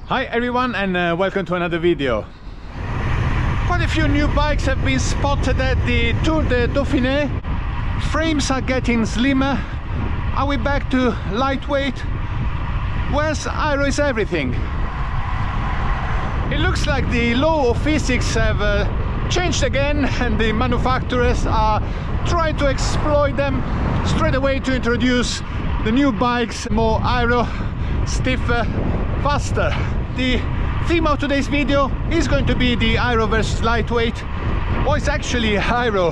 Hi everyone, and welcome to another video. Quite a few new bikes have been spotted at the Tour de Dauphiné. Frames are getting slimmer. Are we back to lightweight? Where's Aero is everything? It looks like the law of physics have changed again, and the manufacturers are trying to exploit them straight away to introduce the new bikes, more aero, stiffer, faster. The theme of today's video is going to be the aero versus lightweight. What's actually aero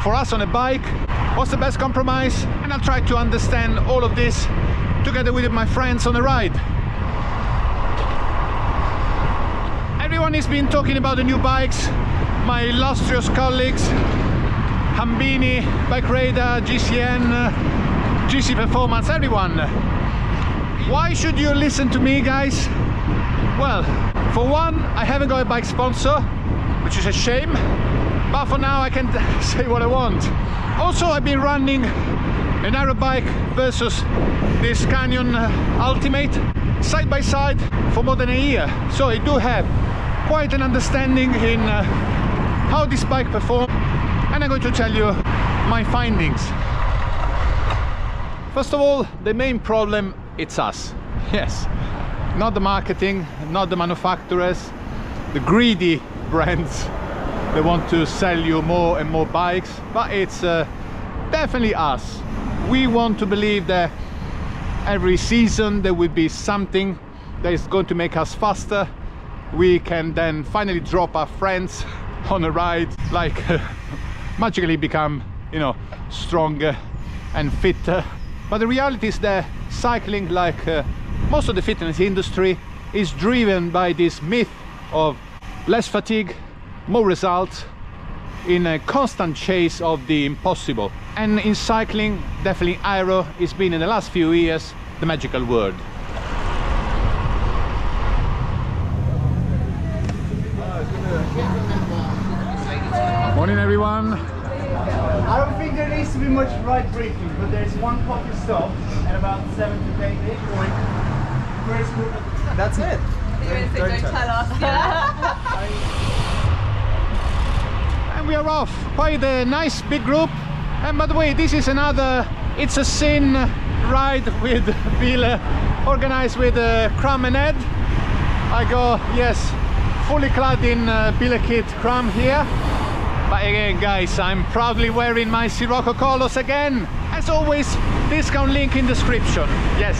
for us on a bike? What's the best compromise? And I'll try to understand all of this together with my friends on a ride. Everyone has been talking about the new bikes. My illustrious colleagues, Hambini, Bike Radar, GCN, GC Performance, everyone. Why should you listen to me, guys? Well, for one, I haven't got a bike sponsor, which is a shame, but for now I can say what I want. Also, I've been running an aero bike versus this Canyon Ultimate side by side for more than a year, so I do have quite an understanding in how this bike performs, and I'm going to tell you my findings. First of all, the main problem, it's us. Yes, not the marketing, not the manufacturers, the greedy brands. They want to sell you more and more bikes, but it's definitely us. We want to believe that every season there will be something that is going to make us faster. We can then finally drop our friends on a ride, like magically become, you know, stronger and fitter. But the reality is that cycling, like most of the fitness industry, is driven by this myth of less fatigue, more results, in a constant chase of the impossible. And in cycling, definitely aero has been in the last few years the magical word. Morning everyone. I don't think there needs to be much ride briefing, but there's one coffee stop and about 7 to 8 minutes. First group. That's it. Don't tell us. And we are off. Quite a nice big group. And by the way, this is another It's a Sin ride with Bill, organized with Cram and Ed. I go, yes, fully clad in Bill kit Cram here. But again, guys, I'm proudly wearing my Sirocco colors again. As always, discount link in description. Yes.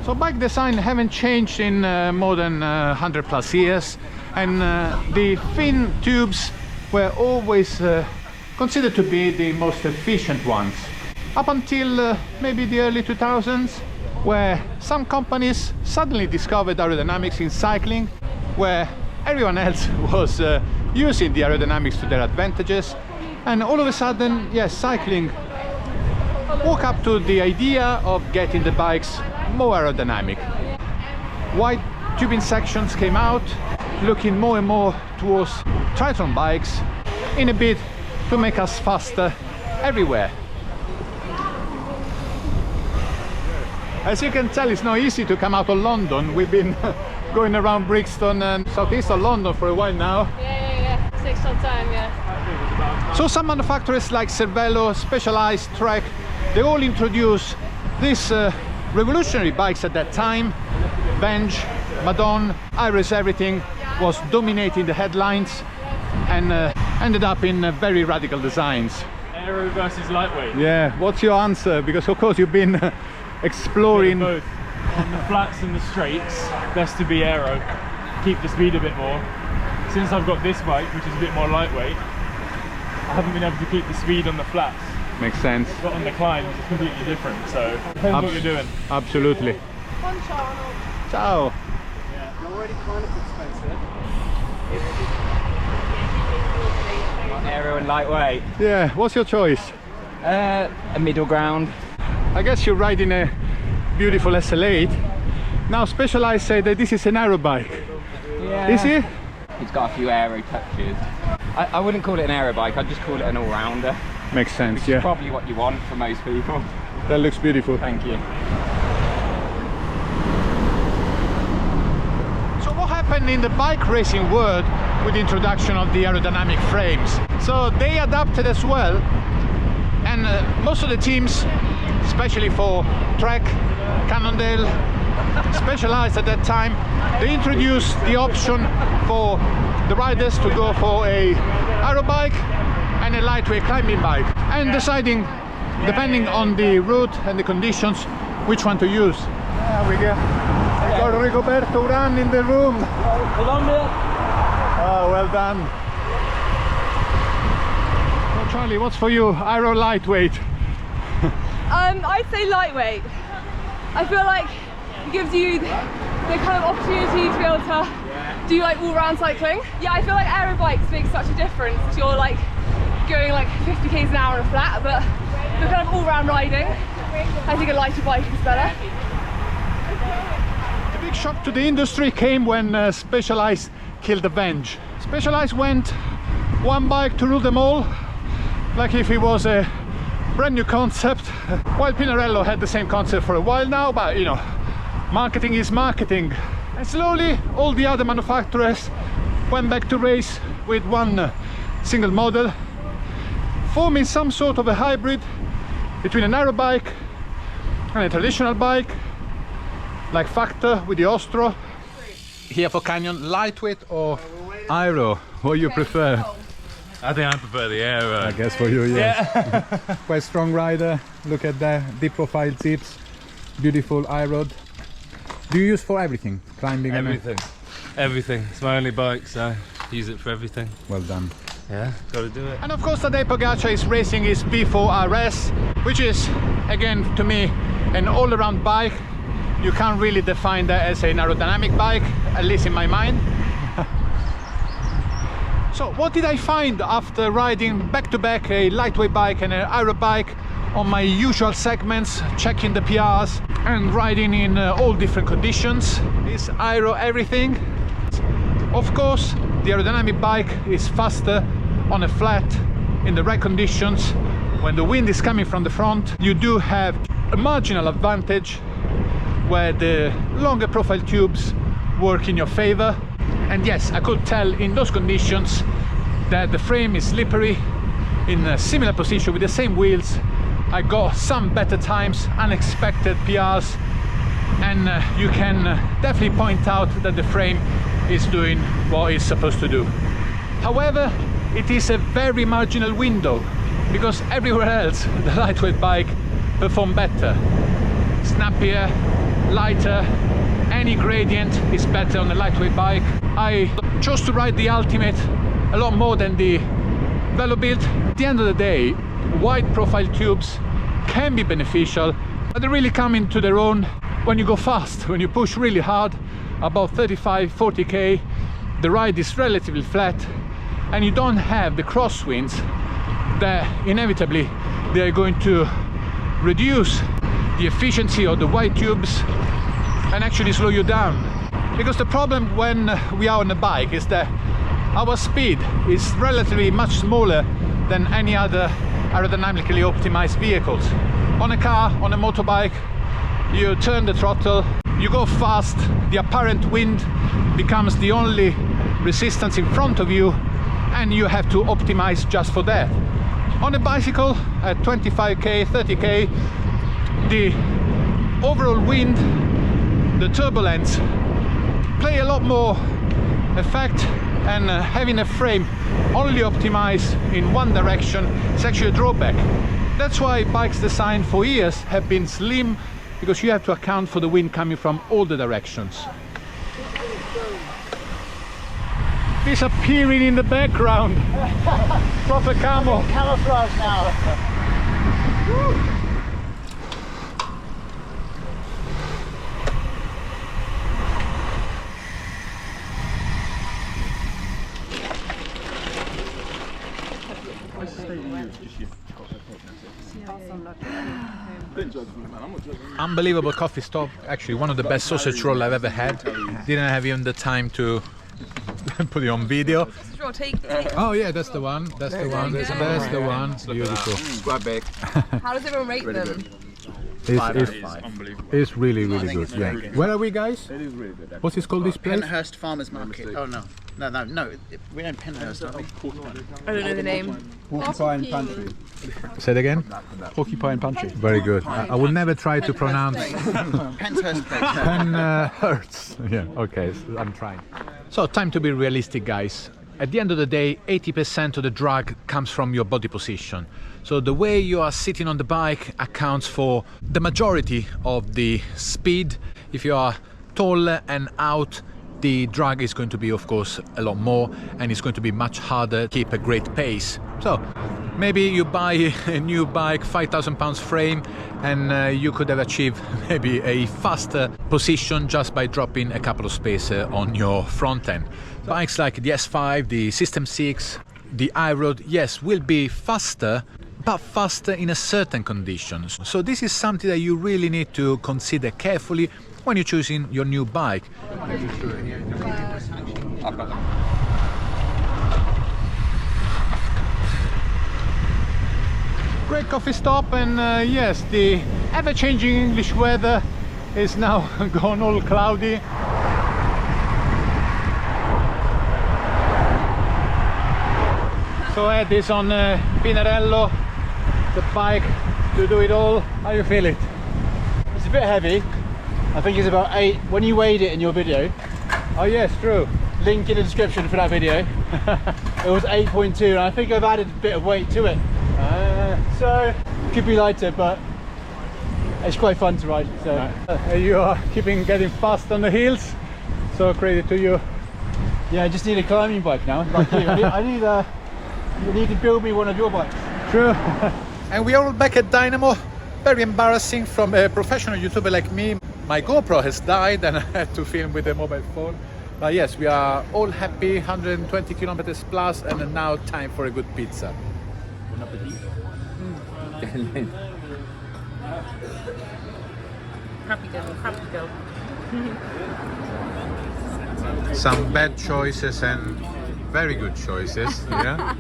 So bike design haven't changed in more than 100 plus years, and the fin tubes were always considered to be the most efficient ones. Up until maybe the early 2000s, where some companies suddenly discovered aerodynamics in cycling, where everyone else was using the aerodynamics to their advantages, and all of a sudden, yes, cycling woke up to the idea of getting the bikes more aerodynamic. Wide tubing sections came out, looking more and more towards triathlon bikes, in a bid to make us faster everywhere. As you can tell, it's not easy to come out of London. We've been going around Brixton and southeast of London for a while now. Yeah. 6 on time, yeah. So some manufacturers like Cervelo, Specialized, Trek, they all introduced these revolutionary bikes at that time. Bench, Madon, Iris Everything was dominating the headlines, and ended up in very radical designs. Aero versus lightweight. Yeah, what's your answer? Because of course you've been exploring both. On the flats and the straights, best to be aero, keep the speed a bit more. Since I've got this bike, which is a bit more lightweight, I haven't been able to keep the speed on the flats. Makes sense. But on the climbs, it's completely different, so depends what you're doing. Absolutely. Ciao. Yeah. Already kind of expensive. Aero and lightweight. Yeah, what's your choice? A middle ground. I guess you're riding a beautiful SL8. Now Specialized say that this is an aero bike. Yeah. Is it? It's got a few aero touches. I wouldn't call it an aero bike, I'd just call it an all-rounder. Makes sense, Which yeah. is probably what you want for most people. That looks beautiful. Thank you. So what happened in the bike racing world with the introduction of the aerodynamic frames? So they adapted as well, and most of the teams, especially for Trek, Cannondale, Specialized at that time, they introduced the option for the riders to go for a aero bike and a lightweight climbing bike, and deciding, depending on the route and the conditions, which one to use. There we go. We got Rigoberto Urán in the room. Colombia. Oh, well done. So Charlie, what's for you? Aero lightweight? I'd say lightweight. I feel like it gives you the kind of opportunity to be able to do like all-round cycling. Yeah, I feel like aero bikes make such a difference. You're like going like 50 k's an hour on a flat, but for kind of all-round riding, I think a lighter bike is better. The big shock to the industry came when Specialized killed Avenge. Specialized went one bike to rule them all, like if it was a brand new concept, while Pinarello had the same concept for a while now, but you know, marketing is marketing. And slowly all the other manufacturers went back to race with one single model, forming some sort of a hybrid between an aero bike and a traditional bike, like Factor with the Ostro. Here for Canyon, lightweight or aero? What you prefer? I think I prefer the Aero. I guess for you, yes. Yeah. Quite strong rider. Look at the deep profile tips. Beautiful iRod. Do you use for everything? Climbing? Everything. Everything. It's my only bike, so I use it for everything. Well done. Yeah, gotta do it. And of course Tadej Pogacar is racing his B4 RS, which is, again, to me, an all-around bike. You can't really define that as an aerodynamic bike, at least in my mind. So what did I find after riding back-to-back a lightweight bike and an aero bike on my usual segments, checking the PRs and riding in all different conditions? Is aero everything? Of course, the aerodynamic bike is faster on a flat in the right conditions. When the wind is coming from the front, you do have a marginal advantage where the longer profile tubes work in your favor. And yes, I could tell in those conditions that the frame is slippery. In a similar position with the same wheels, I got some better times, unexpected PRs, and you can definitely point out that the frame is doing what it's supposed to do. However, it is a very marginal window, because everywhere else the lightweight bike performed better. Snappier, lighter, any gradient is better on a lightweight bike. I chose to ride the Ultimate a lot more than the Velo build. At the end of the day, wide profile tubes can be beneficial, but they really come into their own when you go fast. When you push really hard, about 35–40 k, the ride is relatively flat and you don't have the crosswinds that inevitably they are going to reduce the efficiency of the wide tubes and actually slow you down. Because the problem when we are on a bike is that our speed is relatively much smaller than any other aerodynamically optimized vehicles. On a car, on a motorbike, you turn the throttle, you go fast, the apparent wind becomes the only resistance in front of you, and you have to optimize just for that. On a bicycle at 25 k, 30 k, the overall wind, the turbulence play a lot more effect, and having a frame only optimized in one direction is actually a drawback. That's why bikes designed for years have been slim, because you have to account for the wind coming from all the directions. Disappearing in the background. Proper camo. Camouflage now. Woo. Unbelievable coffee stop. Actually, one of the best sausage roll I've ever had. Didn't have even the time to put it on video. Take. Oh yeah, that's the one. That's the one. That's the one. Beautiful. Quite big. How does everyone rate them? It's really good. Yeah. Where are we, guys? It is really good. What's it called, this place? Penhurst Farmers Market. Oh no. No. We own Penhurst, don't we? I don't know the name. Porcupine Pantry. Say it again. Porcupine Pantry. Very good. I will never try to pronounce Penhurst Place. Penhurst. Yeah. Okay. So I'm trying. So time to be realistic, guys. At the end of the day, 80% of the drag comes from your body position. So the way you are sitting on the bike accounts for the majority of the speed. If you are taller and out, the drag is going to be, of course, a lot more, and it's going to be much harder to keep a great pace. So maybe you buy a new bike, £5,000 frame, and you could have achieved maybe a faster position just by dropping a couple of spaces on your front end. Bikes like the S5, the System 6, the Aero Road, yes, will be faster, but faster in a certain conditions. So this is something that you really need to consider carefully when you're choosing your new bike. I've got them. Great coffee stop, and yes, the ever-changing English weather is now gone all cloudy. So Ed is on Pinarello, the bike to do it all. How you feel it? It's a bit heavy. I think it's about 8 when you weighed it in your video. Oh yes, true. Link in the description for that video. It was 8.2, and I think I've added a bit of weight to it. So it could be lighter, but it's quite fun to ride. So You are getting fast on the hills, so credit to you. yeah, I just need a climbing bike now. Like you. You need to build me one of your bikes. True. And we are all back at Dynamo. Very embarrassing from a professional YouTuber like me. My GoPro has died and I had to film with a mobile phone. But yes, we are all happy, 120 kilometers plus, and now time for a good pizza. Happy girl. Some bad choices and very good choices. Yeah.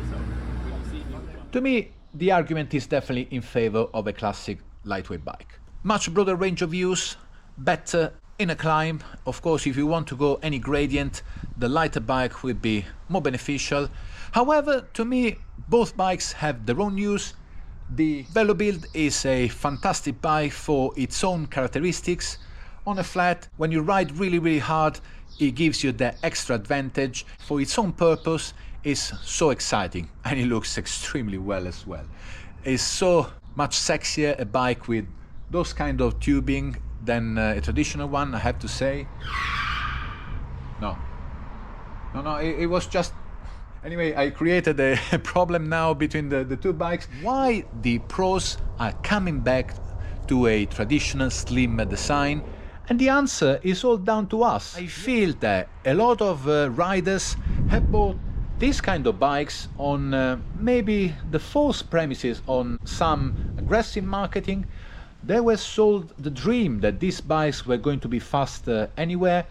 To me, the argument is definitely in favor of a classic lightweight bike. Much broader range of use, better in a climb. Of course, if you want to go any gradient, the lighter bike will be more beneficial. However, to me, both bikes have their own use. The Velo Build is a fantastic bike for its own characteristics. On a flat, when you ride really hard, it gives you the extra advantage. For its own purpose, it's so exciting, and it looks extremely well as well. It's so much sexier a bike with those kind of tubing than a traditional one, I have to say. No, it was just... Anyway, I created a problem now between the two bikes. Why the pros are coming back to a traditional slim design? And the answer is all down to us. I feel that a lot of riders have bought these kind of bikes on maybe the false premises on some aggressive marketing. They were sold the dream that these bikes were going to be faster anywhere,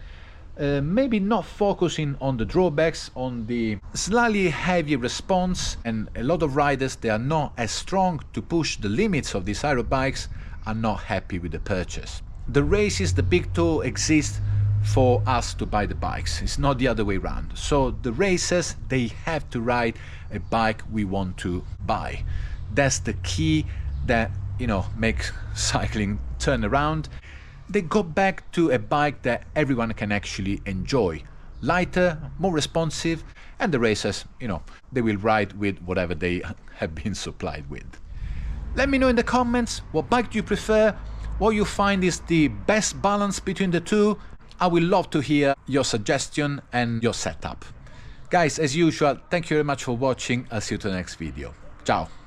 maybe not focusing on the drawbacks, on the slightly heavy response, and a lot of riders, they are not as strong to push the limits of these aero bikes, are not happy with the purchase. The races, the big tour exist for us to buy the bikes. It's not the other way around. So the racers, they have to ride a bike we want to buy. That's the key that, you know, makes cycling turn around. They go back to a bike that everyone can actually enjoy. Lighter, more responsive, and the racers, you know, they will ride with whatever they have been supplied with. Let me know in the comments, what bike do you prefer? What you find is the best balance between the two? I will love to hear your suggestion and your setup. Guys, as usual, thank you very much for watching. I'll see you to the next video. Ciao!